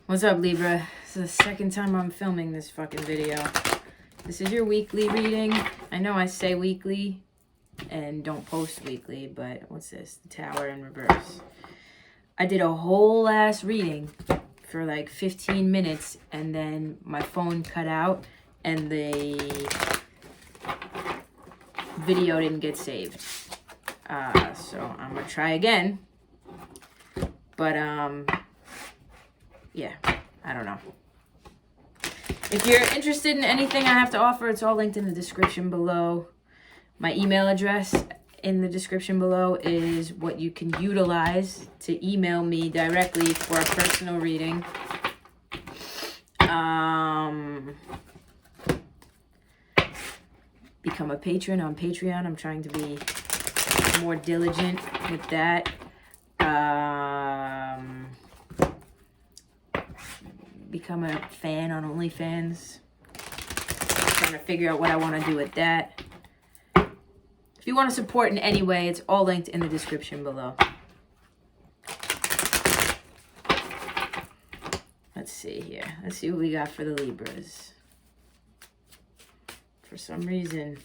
What's up, Libra? This is the second time I'm filming this fucking video. This is your weekly reading. I know I say weekly and don't post weekly, but what's this? The Tower in reverse. I did a whole ass reading for like 15 minutes and then my phone cut out and the video didn't get saved. So I'm gonna try again. But yeah, I don't know. If you're interested in anything I have to offer, it's all linked in the description below. My email address in the description below is what you can utilize to email me directly for a personal reading. Become a patron on Patreon. I'm trying to be more diligent with that. Become a fan on OnlyFans. Trying to figure out what I want to do with that. If you want to support in any way, it's all linked in the description below. Let's see here. Let's see what we got for the Libras. For some reason,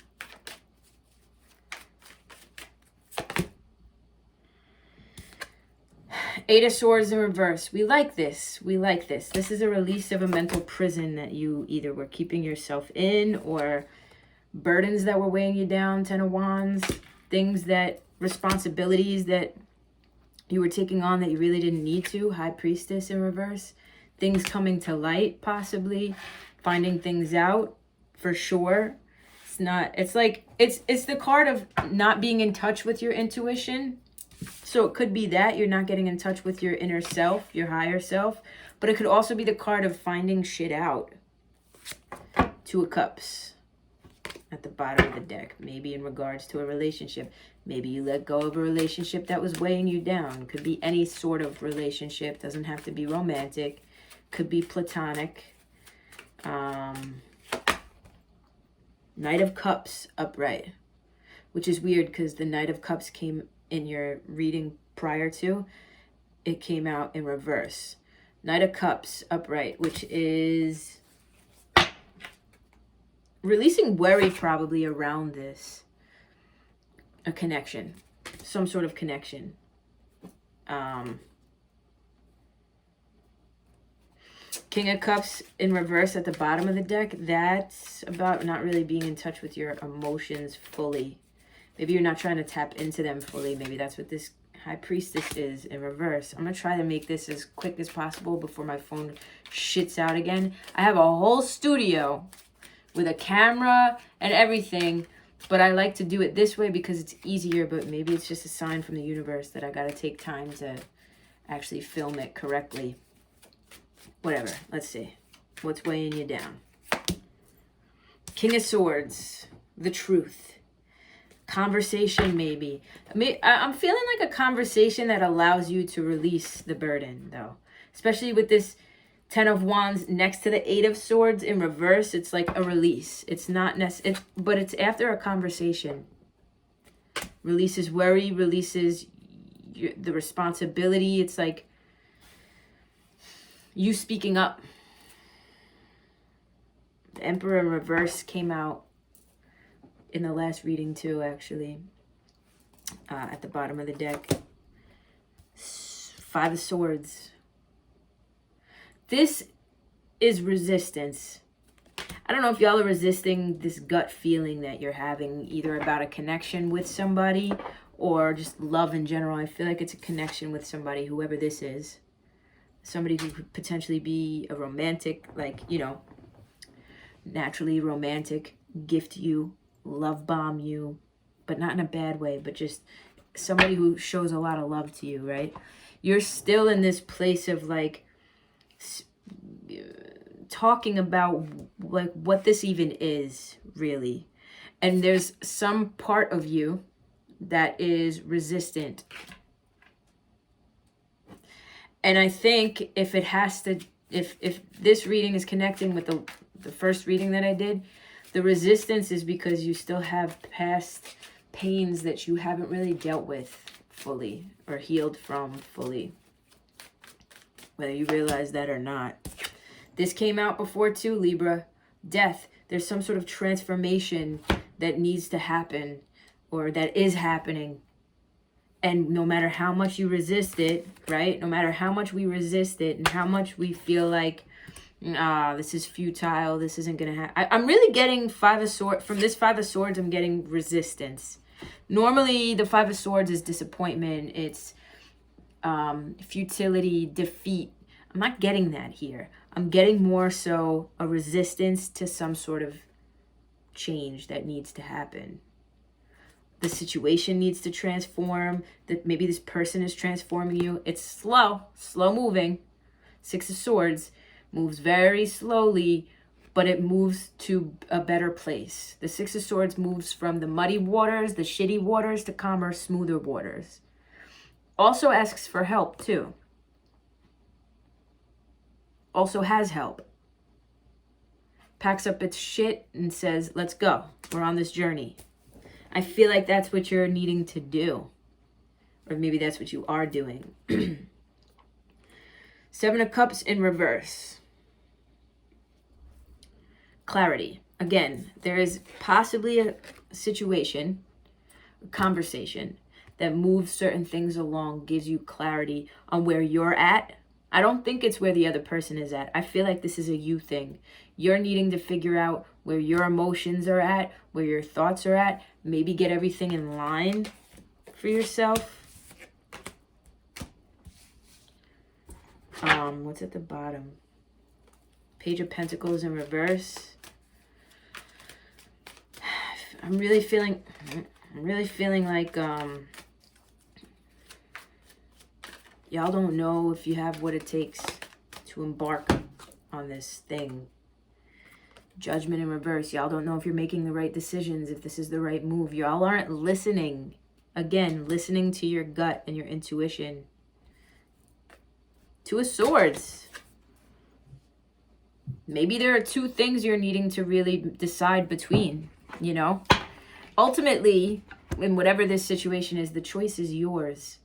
Eight of Swords in reverse. We like this. We like this. This is a release of a mental prison that you either were keeping yourself in or burdens that were weighing you down. Ten of Wands. Things that, responsibilities that you were taking on that you really didn't need to. High Priestess in reverse. Things coming to light, possibly. Finding things out, for sure. It's like, it's the card of not being in touch with your intuition. So it could be that you're not getting in touch with your inner self, your higher self. But it could also be the card of finding shit out. Two of Cups at the bottom of the deck. Maybe in regards to a relationship. Maybe you let go of a relationship that was weighing you down. Could be any sort of relationship. Doesn't have to be romantic. Could be platonic. Knight of Cups upright. Which is weird because the Knight of Cups came in your reading prior to. It came out in reverse. Knight of Cups upright, which is releasing worry probably around this. A connection. Some sort of connection. King of Cups in reverse at the bottom of the deck. That's about not really being in touch with your emotions fully. Maybe you're not trying to tap into them fully. Maybe that's what this High Priestess is in reverse. I'm going to try to make this as quick as possible before my phone shits out again. I have a whole studio with a camera and everything, but I like to do it this way because it's easier, but maybe it's just a sign from the universe that I got to take time to actually film it correctly. Whatever. Let's see. What's weighing you down? King of Swords. The truth. Conversation, maybe. I'm feeling like a conversation that allows you to release the burden, though. Especially with this Ten of Wands next to the Eight of Swords in reverse. It's like a release. It's not necessary, but it's after a conversation. Releases worry, releases the responsibility. It's like you speaking up. The Emperor in reverse came out in the last reading too, actually. At the bottom of the deck. Five of Swords. This is resistance. I don't know if y'all are resisting this gut feeling that you're having, either about a connection with somebody or just love in general. I feel like it's a connection with somebody, whoever this is. Somebody who could potentially be a romantic, like, you know, naturally romantic, gift you, love bomb you, but not in a bad way, but just somebody who shows a lot of love to you, right? You're still in this place of like talking about like what this even is, really. And there's some part of you that is resistant. And I think if it has to, if this reading is connecting with the first reading that I did, the resistance is because you still have past pains that you haven't really dealt with fully or healed from fully. whether you realize that or not. This came out before too, Libra. Death. There's some sort of transformation that needs to happen, or that is happening. And no matter how much you resist it, right? No matter how much we resist it and how much we feel like, this is futile, this isn't going to happen. I'm really getting Five of Swords. From this Five of Swords, I'm getting resistance. Normally, the Five of Swords is disappointment. It's futility, defeat. I'm not getting that here. I'm getting more so a resistance to some sort of change that needs to happen. The situation needs to transform. That maybe this person is transforming you. It's slow moving. Six of Swords moves very slowly, but it moves to a better place. The Six of Swords moves from the muddy waters, the shitty waters, to calmer, smoother waters. Also asks for help too. Also has help. Packs up its shit and says, let's go. We're on this journey. I feel like that's what you're needing to do. Or maybe that's what you are doing. Seven of Cups in reverse. Clarity. Again, there is possibly a situation, a conversation that moves certain things along, gives you clarity on where you're at. I don't think it's where the other person is at. I feel like this is a you thing. You're needing to figure out where your emotions are at, where your thoughts are at, maybe get everything in line for yourself. What's at the bottom? Page of Pentacles in reverse. I'm really feeling like y'all don't know if you have what it takes to embark on this thing. Judgment in reverse. Y'all don't know if you're making the right decisions, if this is the right move. Y'all aren't listening. Again, listening to your gut and your intuition. Two of Swords. Maybe there are two things you're needing to really decide between, you know? Ultimately, in whatever this situation is, the choice is yours.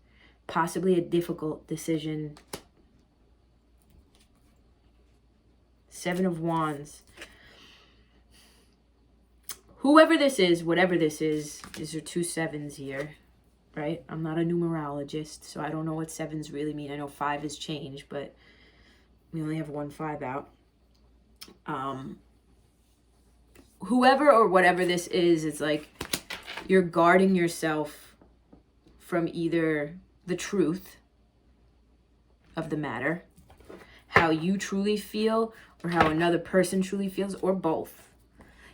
Possibly a difficult decision. Seven of Wands. Whoever this is, whatever this is, these are two sevens here, right? I'm not a numerologist, so I don't know what sevens really mean. I know five has changed, but we only have 1 5 out. Whoever or whatever this is, it's like you're guarding yourself from either the truth of the matter, how you truly feel, or how another person truly feels, or both.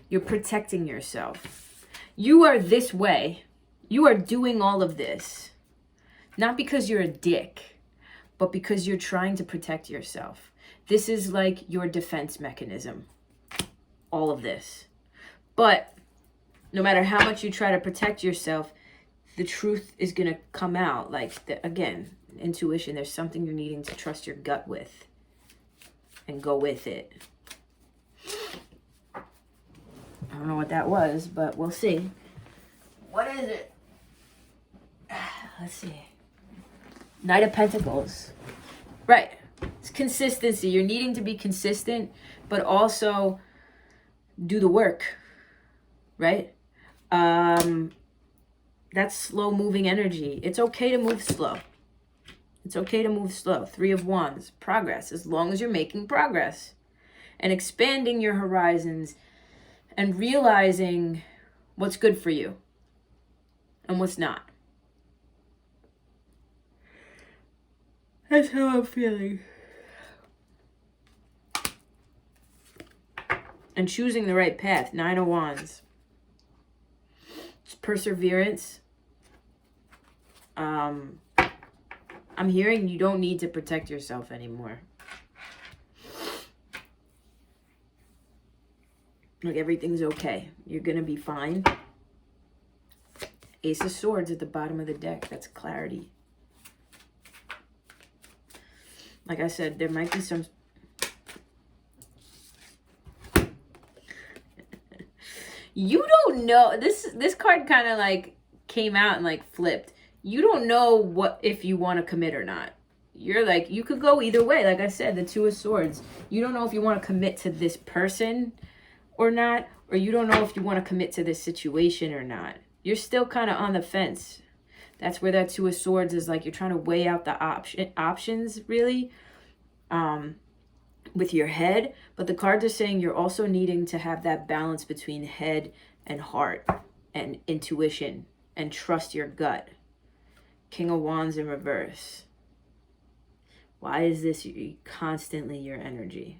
You're protecting yourself. You are this way. You are doing all of this, not because you're a dick, but because you're trying to protect yourself. This is like your defense mechanism, all of this. But no matter how much you try to protect yourself, the truth is going to come out. Like, again, intuition, there's something you're needing to trust your gut with and go with it. I don't know what that was, but we'll see. What is it? Let's see. Knight of Pentacles. Right. It's consistency. You're needing to be consistent, but also do the work. Right? That's slow moving energy. It's okay to move slow. It's okay to move slow. Three of Wands. Progress. As long as you're making progress. And expanding your horizons. And realizing what's good for you. And what's not. That's how I'm feeling. And choosing the right path. Nine of Wands. It's perseverance. I'm hearing you don't need to protect yourself anymore. Like, everything's okay. You're gonna be fine. Ace of Swords at the bottom of the deck. That's clarity. Like I said, there might be some... You don't know. This card kind of like came out and like flipped. You don't know what if you want to commit or not. you're like, you could go either way. Like I said, the Two of Swords. You don't know if you want to commit to this person or not, or you don't know if you want to commit to this situation or not. You're still kind of on the fence. That's where that Two of Swords is like, you're trying to weigh out the options, really, with your head. But the cards are saying you're also needing to have that balance between head and heart and intuition and trust your gut. King of Wands in reverse. Why is this constantly your energy?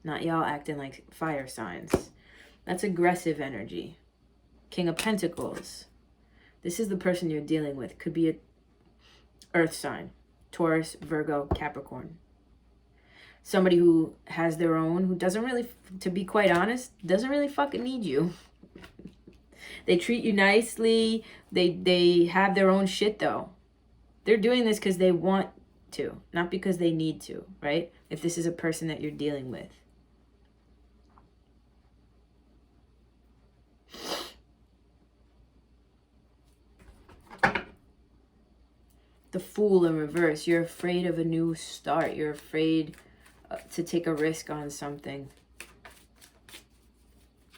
Not y'all acting like fire signs. That's aggressive energy. King of Pentacles. This is the person you're dealing with. Could be a earth sign. Taurus, Virgo, Capricorn. Somebody who has their own, who doesn't really, to be quite honest, doesn't really fucking need you. They treat you nicely. They have their own shit, though. They're doing this because they want to, not because they need to, right? If this is a person that you're dealing with. The Fool in reverse. You're afraid of a new start. You're afraid to take a risk on something.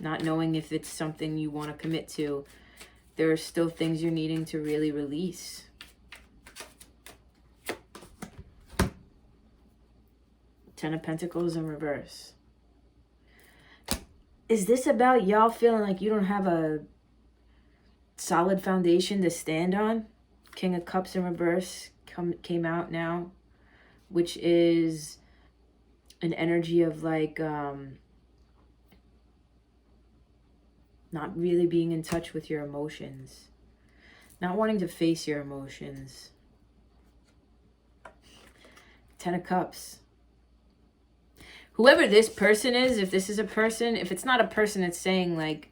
Not knowing if it's something you want to commit to. There are still things you're needing to really release. Ten of Pentacles in reverse. Is this about y'all feeling like you don't have a solid foundation to stand on? King of Cups in reverse came out now, which is an energy of like not really being in touch with your emotions, not wanting to face your emotions. Ten of Cups. Whoever this person is, if this is a person, if it's not a person, it's saying like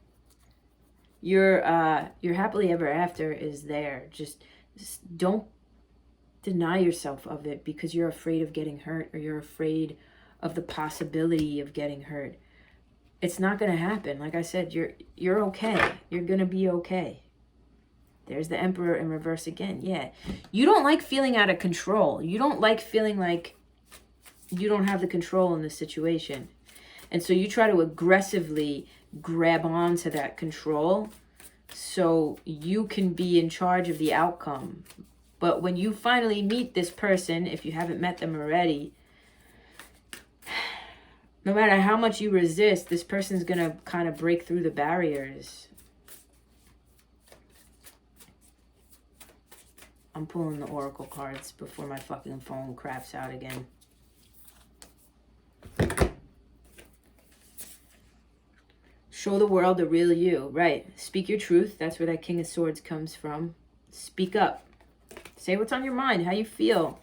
your happily ever after is there. Just don't deny yourself of it because you're afraid of getting hurt or you're afraid of the possibility of getting hurt. It's not going to happen. Like I said, you're okay. You're going to be okay. There's the Emperor in reverse again. Yeah. You don't like feeling out of control. You don't like feeling like you don't have the control in this situation. And so you try to aggressively grab onto that control so you can be in charge of the outcome. But when you finally meet this person, if you haven't met them already, no matter how much you resist, this person's going to kind of break through the barriers. I'm pulling the Oracle cards before my fucking phone craps out again. Show the world the real you. Right. Speak your truth. That's where that King of Swords comes from. Speak up. Say what's on your mind, how you feel.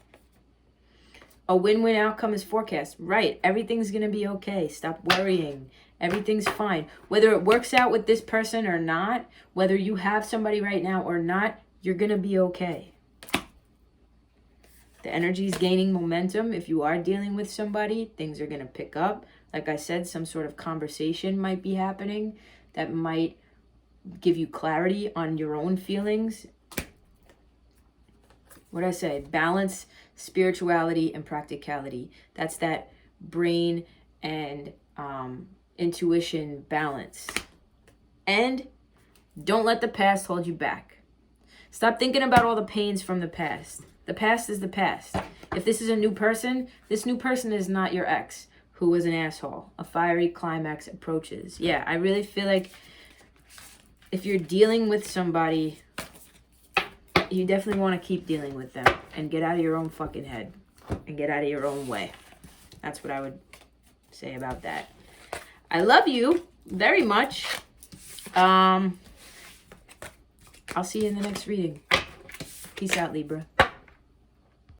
A win-win outcome is forecast. Right. Everything's going to be okay. Stop worrying. Everything's fine. Whether it works out with this person or not, whether you have somebody right now or not, you're going to be okay. The energy is gaining momentum. If you are dealing with somebody, things are going to pick up. Like I said, some sort of conversation might be happening that might give you clarity on your own feelings. What did I say? Balance, spirituality, and practicality. That's that brain and intuition balance. And don't let the past hold you back. Stop thinking about all the pains from the past. The past is the past. If this is a new person, this new person is not your ex who was an asshole. A fiery climax approaches. Yeah, I really feel like if you're dealing with somebody, you definitely want to keep dealing with them and get out of your own fucking head and get out of your own way. That's what I would say about that. I love you very much. I'll see you in the next reading. Peace out, Libra.